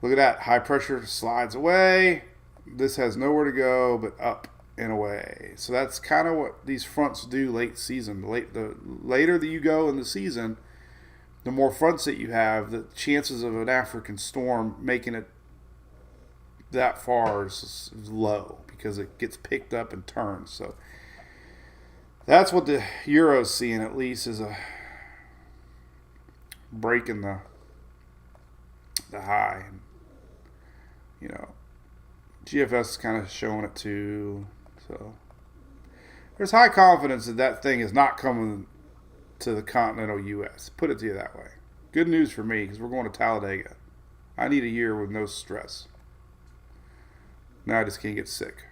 Look at that. High pressure slides away. This has nowhere to go but up and away. So that's kind of what these fronts do late season. The later that you go in the season, the more fronts that you have, the chances of an African storm making it that far is low because it gets picked up and turned. So that's what the Euro's seeing, at least, is a break in the high. And, you know, GFS is kind of showing it too. So there's high confidence that that thing is not coming to the continental U.S. Put it to you that way. Good news for me, because we're going to Talladega. I need a year with no stress. Now I just can't get sick.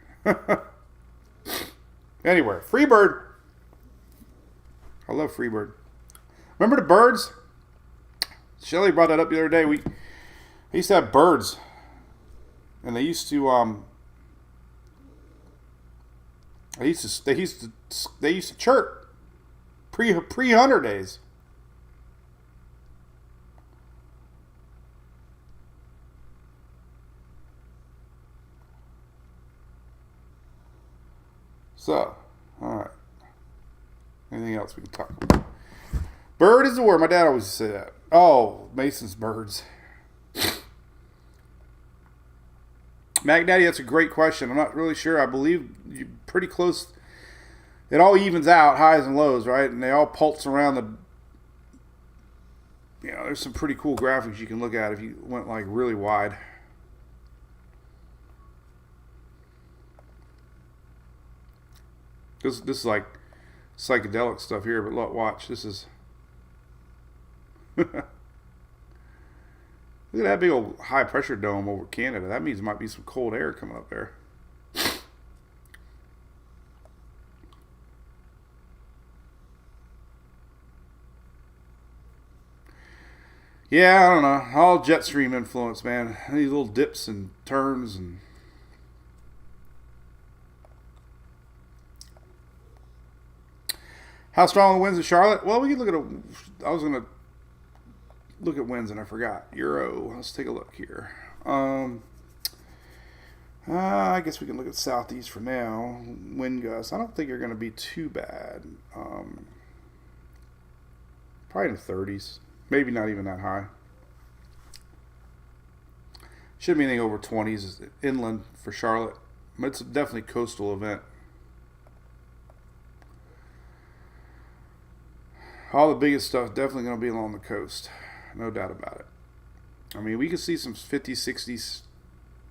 Anyway, Freebird. I love Freebird. Remember the birds? Shelly brought that up the other day. We used to have birds, and they used to they used to chirp pre-hunter days. So, all right. Anything else we can talk about? Bird is the word. My dad always used to say that. Oh, Mason's birds. Mac Daddy, that's a great question. I'm not really sure. I believe you're pretty close. It all evens out, highs and lows, right? And they all pulse around the... You know, there's some pretty cool graphics you can look at if you went like really wide. This is like psychedelic stuff here, but look, watch. This is... Look at that big old high pressure dome over Canada. That means there might be some cold air coming up there. Yeah, I don't know. All jet stream influence, man. These little dips and turns and... How strong the winds in Charlotte? Well, we could look at I was going to look at winds and I forgot. Euro. Let's take a look here. I guess we can look at southeast for now. Wind gusts. I don't think they're going to be too bad. Probably in the 30s. Maybe not even that high. Shouldn't be anything over 20s inland for Charlotte. But it's definitely a coastal event. All the biggest stuff definitely going to be along the coast. No doubt about it. I mean, we could see some 50s, 60s,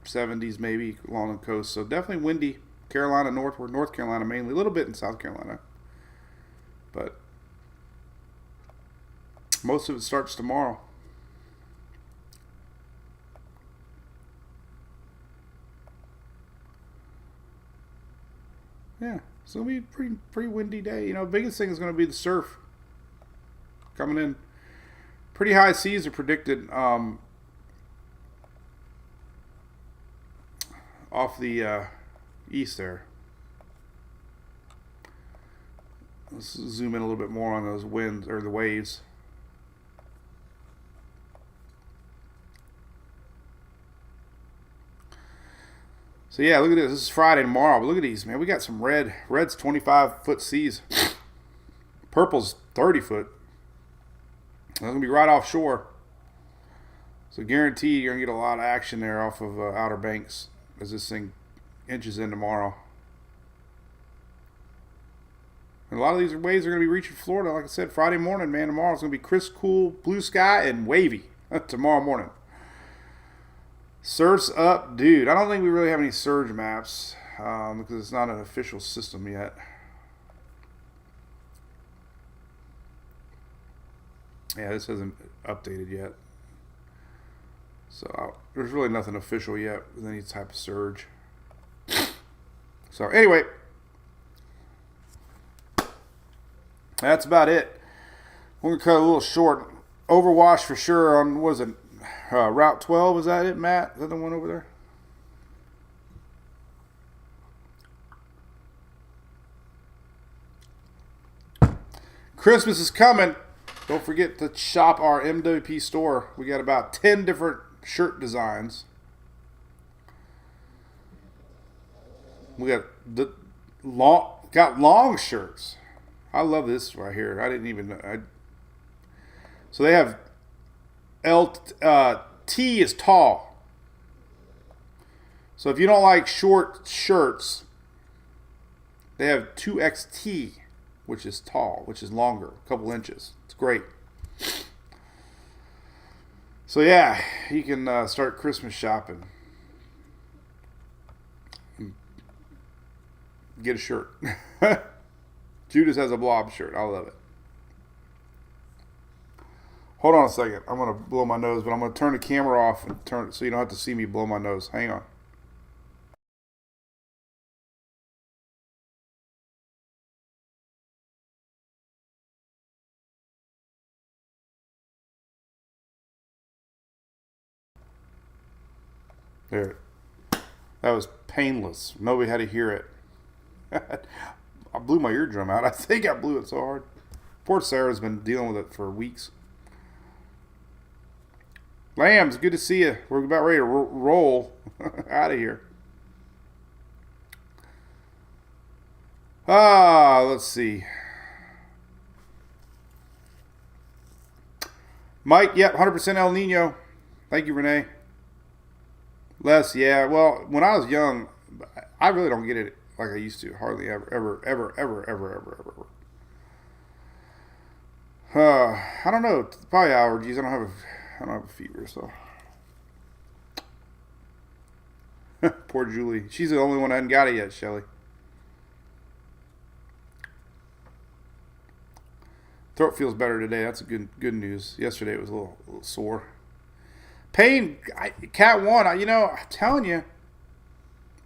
70s maybe along the coast. So definitely windy. Carolina northward, North Carolina mainly. A little bit in South Carolina. But most of it starts tomorrow. Yeah, it's going to be a pretty windy day. You know, the biggest thing is going to be the surf. Coming in. Pretty high seas are predicted off the east there. Let's zoom in a little bit more on those winds or the waves. So yeah, look at this. This is Friday tomorrow. But look at these, man. We got some red. Red's 25-foot seas. Purple's 30-foot. It's going to be right offshore. So guaranteed you're going to get a lot of action there off of Outer Banks as this thing inches in tomorrow. And a lot of these waves are going to be reaching Florida, like I said, Friday morning, man. Tomorrow it's going to be crisp, cool, blue sky, and wavy tomorrow morning. Surf's up, dude. I don't think we really have any surge maps because it's not an official system yet. Yeah, this hasn't updated yet. So there's really nothing official yet with any type of surge. So anyway, that's about it. We're going to cut a little short. Overwash for sure on, what is it, Route 12? Is that it, Matt? Is that the one over there? Christmas is coming. Don't forget to shop our MWP store. We got about 10 different shirt designs. We got long shirts. I love this right here. I didn't even know. So they have T is tall. So if you don't like short shirts, they have 2XT, which is tall, which is longer, a couple inches. It's great. So yeah, you can start Christmas shopping. Get a shirt. Judas has a blob shirt. I love it. Hold on a second. I'm going to blow my nose, but I'm going to turn the camera off and turn it so you don't have to see me blow my nose. Hang on. There. That was painless. Nobody had to hear it. I blew my eardrum out. I think I blew it so hard. Poor Sarah's been dealing with it for weeks. Lambs, good to see you. We're about ready to roll out of here. Let's see. Mike, yep, 100% El Nino. Thank you, Renee. Les, yeah. Well, when I was young, I really don't get it like I used to. Hardly ever, ever, ever, ever, ever, ever, ever. I don't know. Probably allergies. I don't have a fever, so. Poor Julie. She's the only one that hadn't got it yet, Shelly. Throat feels better today. That's a good news. Yesterday it was a little sore. Pain, Cat 1, I'm telling you,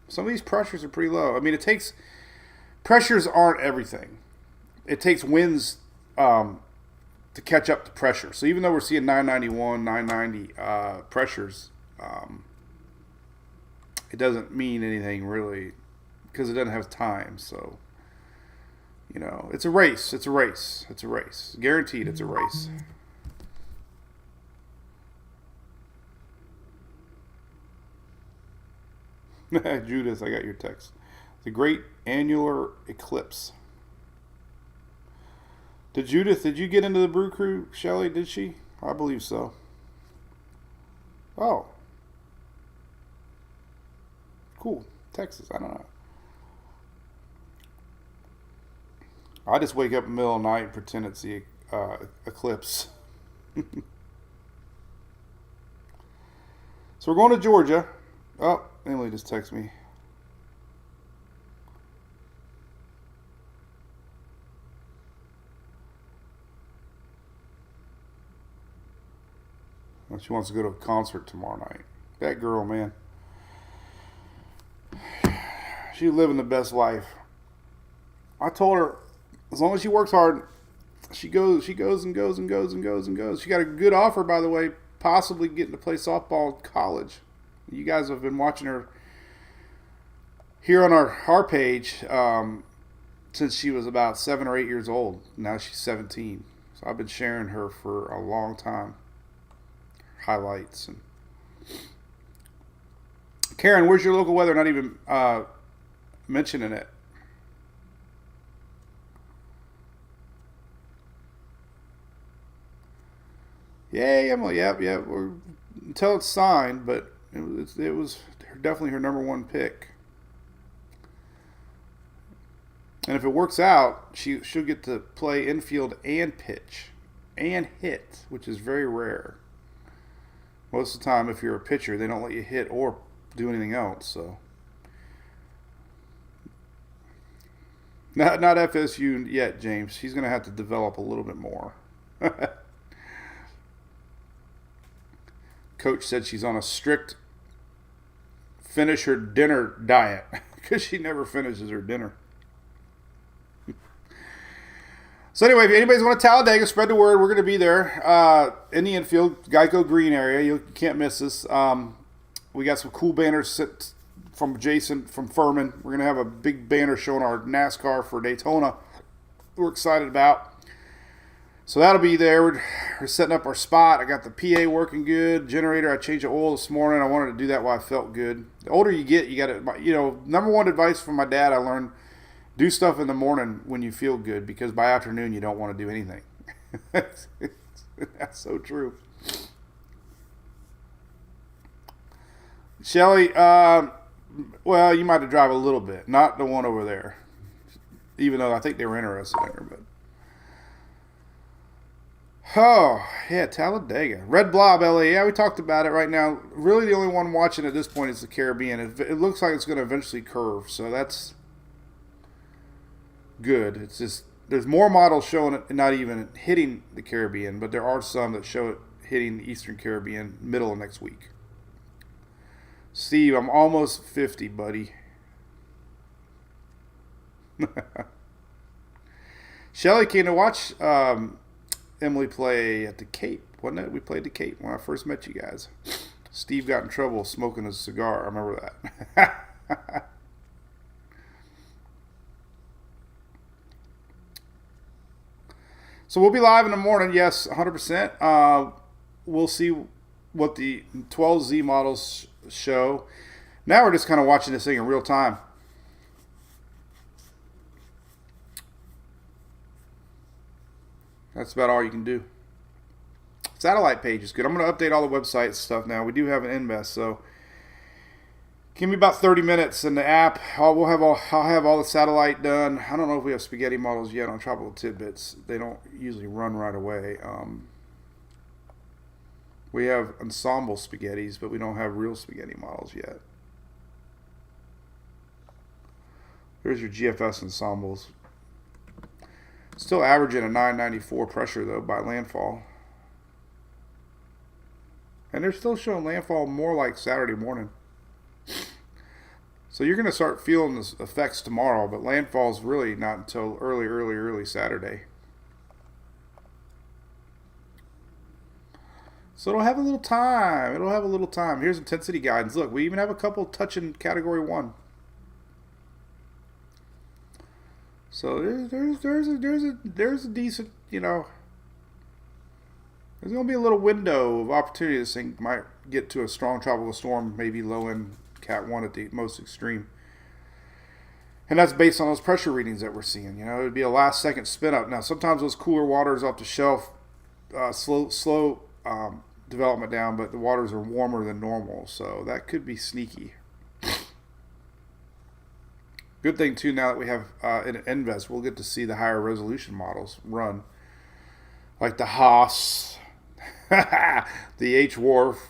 some of these pressures are pretty low. I mean, pressures aren't everything. It takes winds to catch up to pressure. So even though we're seeing 991, 990 pressures, it doesn't mean anything really because it doesn't have time. So, it's a race. It's a race. It's a race. Guaranteed it's a race. Judith, I got your text. The great annular eclipse. Did you get into the Brew Crew, Shelly? Did she? I believe so. Oh. Cool. Texas, I don't know. I just wake up in the middle of the night and pretend it's the eclipse. So we're going to Georgia. Oh, Emily just texted me. Well, she wants to go to a concert tomorrow night. That girl, man. She's living the best life. I told her, as long as she works hard, she goes and goes and goes and goes and goes. She got a good offer, by the way, possibly getting to play softball at college. You guys have been watching her here on our page since she was about 7 or 8 years old. Now she's 17. So I've been sharing her for a long time. Highlights. And Karen, where's your local weather? Not even mentioning it. Yay, Emily. Yep. Until it's signed, but it was definitely her number one pick. And if it works out, she'll get to play infield and pitch and hit, which is very rare. Most of the time, if you're a pitcher, they don't let you hit or do anything else. So, not FSU yet, James. She's going to have to develop a little bit more. Coach said she's on a strict finish her dinner diet because she never finishes her dinner. So anyway, if anybody's going to Talladega, spread the word. We're going to be there in the infield, Geico Green area. You can't miss us. We got some cool banners from Jason from Furman. We're going to have a big banner showing our NASCAR for Daytona. We're excited about. So that'll be there. We're setting up our spot. I got the PA working good. Generator, I changed the oil this morning. I wanted to do that while I felt good. The older you get, you got to, number one advice from my dad I learned, do stuff in the morning when you feel good because by afternoon you don't want to do anything. That's so true. Shelly, well, you might have drive a little bit. Not the one over there. Even though I think they were interested in her. But oh, yeah, Talladega. Red Blob, LA. Yeah, we talked about it right now. Really the only one watching at this point is the Caribbean. It looks like it's going to eventually curve. So that's good. It's just, there's more models showing it not even hitting the Caribbean, but there are some that show it hitting the Eastern Caribbean middle of next week. Steve, I'm almost 50, buddy. Shelly came to watch Emily play at the Cape, wasn't it? We played the Cape when I first met you guys. Steve got in trouble smoking a cigar. I remember that. So we'll be live in the morning, yes, 100%. We'll see what the 12Z models show. Now we're just kind of watching this thing in real time. That's about all you can do. Satellite page is good. I'm going to update all the website stuff now. We do have an invest, so give me about 30 minutes in the app. I'll have all the satellite done. I don't know if we have spaghetti models yet on Tropical Tidbits. They don't usually run right away. We have ensemble spaghettis, but we don't have real spaghetti models yet. There's your GFS ensembles. Still averaging a 994 pressure, though, by landfall. And they're still showing landfall more like Saturday morning. So you're going to start feeling the effects tomorrow, but landfall's really not until early Saturday. So it'll have a little time. It'll have a little time. Here's intensity guidance. Look, we even have a couple touching Category 1. So there's a decent, there's going to be a little window of opportunity. This thing might get to a strong tropical storm, maybe low end Cat 1 at the most extreme. And that's based on those pressure readings that we're seeing. It would be a last second spin up. Now, sometimes those cooler waters off the shelf slow development down, but the waters are warmer than normal, so that could be sneaky. Good thing too, now that we have an Invest, we'll get to see the higher resolution models run, like the Haas, the H-Wharf,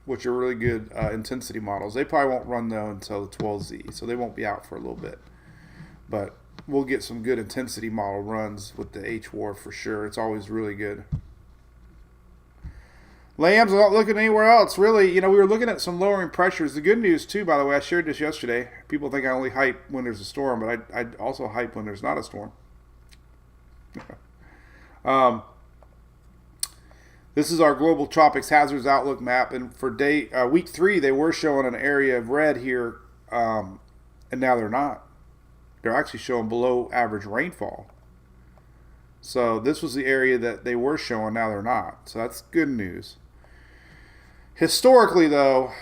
which are really good intensity models. They probably won't run though until the 12Z, so they won't be out for a little bit. But we'll get some good intensity model runs with the H-Wharf for sure. It's always really good. Lambs are not looking anywhere else, really. We were looking at some lowering pressures. The good news, too, by the way, I shared this yesterday. People think I only hype when there's a storm, but I also hype when there's not a storm. This is our Global Tropics Hazards Outlook map, and for week 3, they were showing an area of red here, and now they're not. They're actually showing below average rainfall. So this was the area that they were showing, now they're not. So that's good news. Historically, though,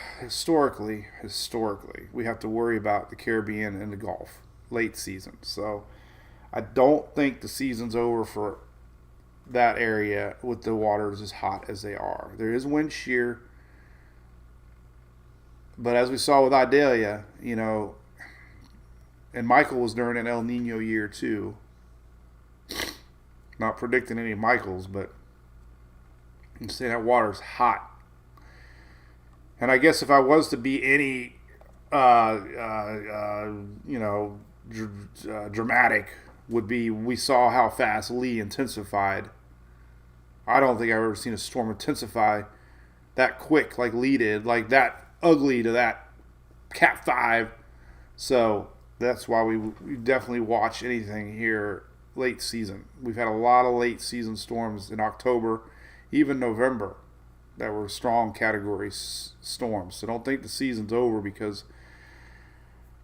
we have to worry about the Caribbean and the Gulf late season. So I don't think the season's over for that area with the waters as hot as they are. There is wind shear, but as we saw with Idalia, and Michael was during an El Nino year too. Not predicting any Michaels, but I'm saying that water's hot. And I guess if I was to be any, dramatic, would be we saw how fast Lee intensified. I don't think I've ever seen a storm intensify that quick like Lee did, like that ugly to that Cat 5. So that's why we definitely watch anything here late season. We've had a lot of late season storms in October, even November, that were strong category storms. So don't think the season's over because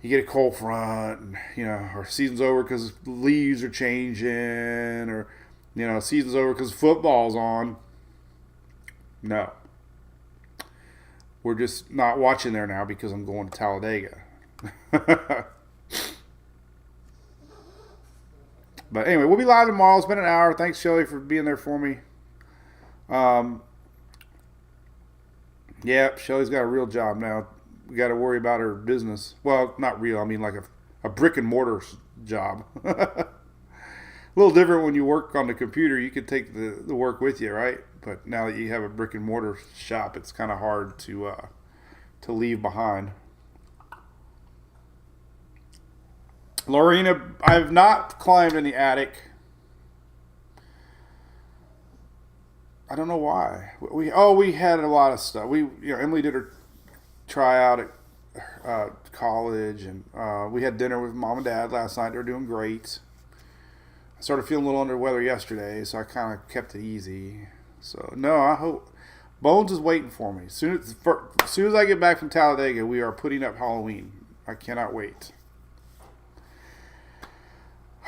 you get a cold front, and, or season's over because leaves are changing, or season's over because football's on. No, we're just not watching there now because I'm going to Talladega. But anyway, we'll be live tomorrow. It's been an hour. Thanks, Shelly, for being there for me. Um, yeah, Shelly's got a real job now. We got to worry about her business. Well, not real. I mean, like a brick and mortar job. A little different when you work on the computer. You could take the work with you, right? But now that you have a brick and mortar shop, it's kind of hard to leave behind. Lorena, I have not climbed in the attic. I don't know why. We had a lot of stuff. Emily did her tryout at college, and we had dinner with mom and dad last night. They're doing great. I started feeling a little under the weather yesterday, so I kind of kept it easy. So no, I hope Bones is waiting for me. Soon as I get back from Talladega, we are putting up Halloween. I cannot wait.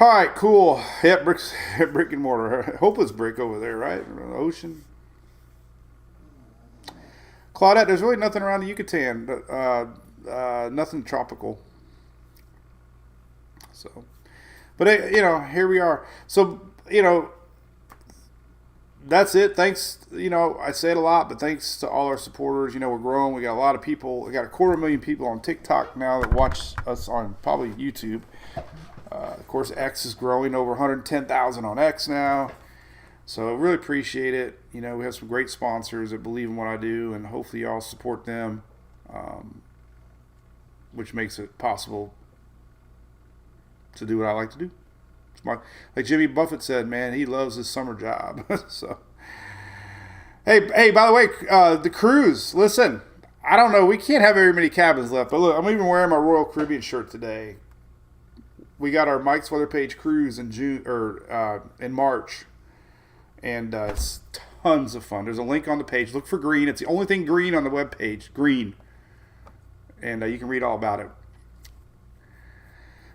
All right, cool. Yep, brick and mortar. Hope it's brick over there, right? The ocean. Claudette, there's really nothing around the Yucatan, but nothing tropical. So, but here we are. So, that's it. Thanks. I say it a lot, but thanks to all our supporters. We're growing. We got a lot of people. We got 250,000 people on TikTok now that watch us on probably YouTube. Of course, X is growing, over 110,000 on X now. So really appreciate it. We have some great sponsors that believe in what I do, and hopefully y'all support them, which makes it possible to do what I like to do. Like Jimmy Buffett said, man, he loves his summer job. So, hey, by the way, the cruise, listen, I don't know, we can't have very many cabins left, but look, I'm even wearing my Royal Caribbean shirt today. We got our Mike's Weather Page cruise in in March, and it's tons of fun. There's a link on the page. Look for green. It's the only thing green on the web page. Green, and you can read all about it.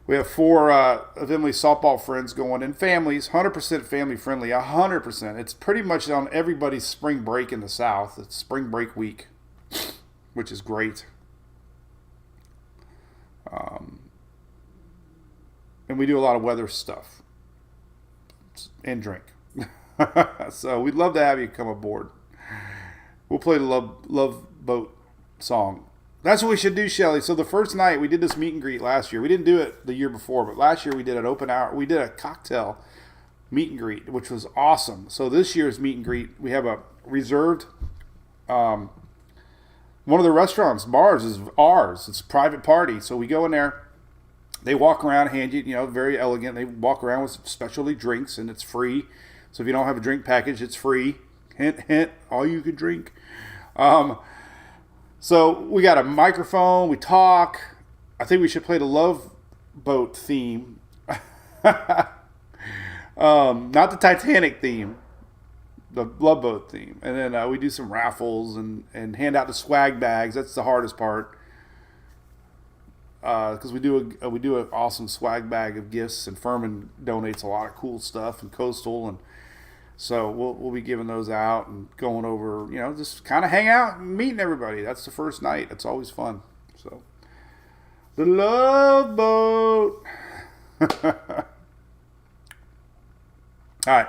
We have 4 of Emily's softball friends going, and families, 100% family friendly, 100%. It's pretty much on everybody's spring break in the South. It's spring break week, which is great. And we do a lot of weather stuff and drink. So we'd love to have you come aboard. We'll play the Love Boat song. That's what we should do, Shelly. So the first night, we did this meet and greet last year. We didn't do it the year before, but last year we did an open hour. We did a cocktail meet and greet, which was awesome. So this year's meet and greet, we have a reserved, one of the restaurants, bars is ours. It's a private party. So we go in there. They walk around, hand you, very elegant. They walk around with specialty drinks, and it's free. So if you don't have a drink package, it's free. Hint, hint, all you can drink. So we got a microphone. We talk. I think we should play the Love Boat theme. Not the Titanic theme. The Love Boat theme. And then we do some raffles and hand out the swag bags. That's the hardest part. Because we do an awesome swag bag of gifts, and Furman donates a lot of cool stuff, and Coastal, and so we'll be giving those out and going over, just kind of hang out and meeting everybody. That's the first night. It's always fun. So the Love Boat. All right.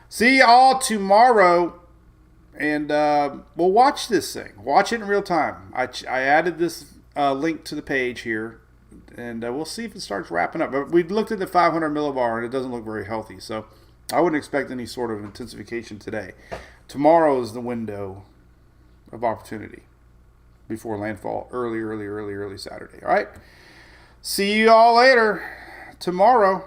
See y'all tomorrow, and we'll watch this thing. Watch it in real time. I added this link to the page here, and we'll see if it starts wrapping up. But we looked at the 500 millibar, and it doesn't look very healthy, so I wouldn't expect any sort of intensification today. Tomorrow is the window of opportunity before landfall, early Saturday. All right? See you all later tomorrow.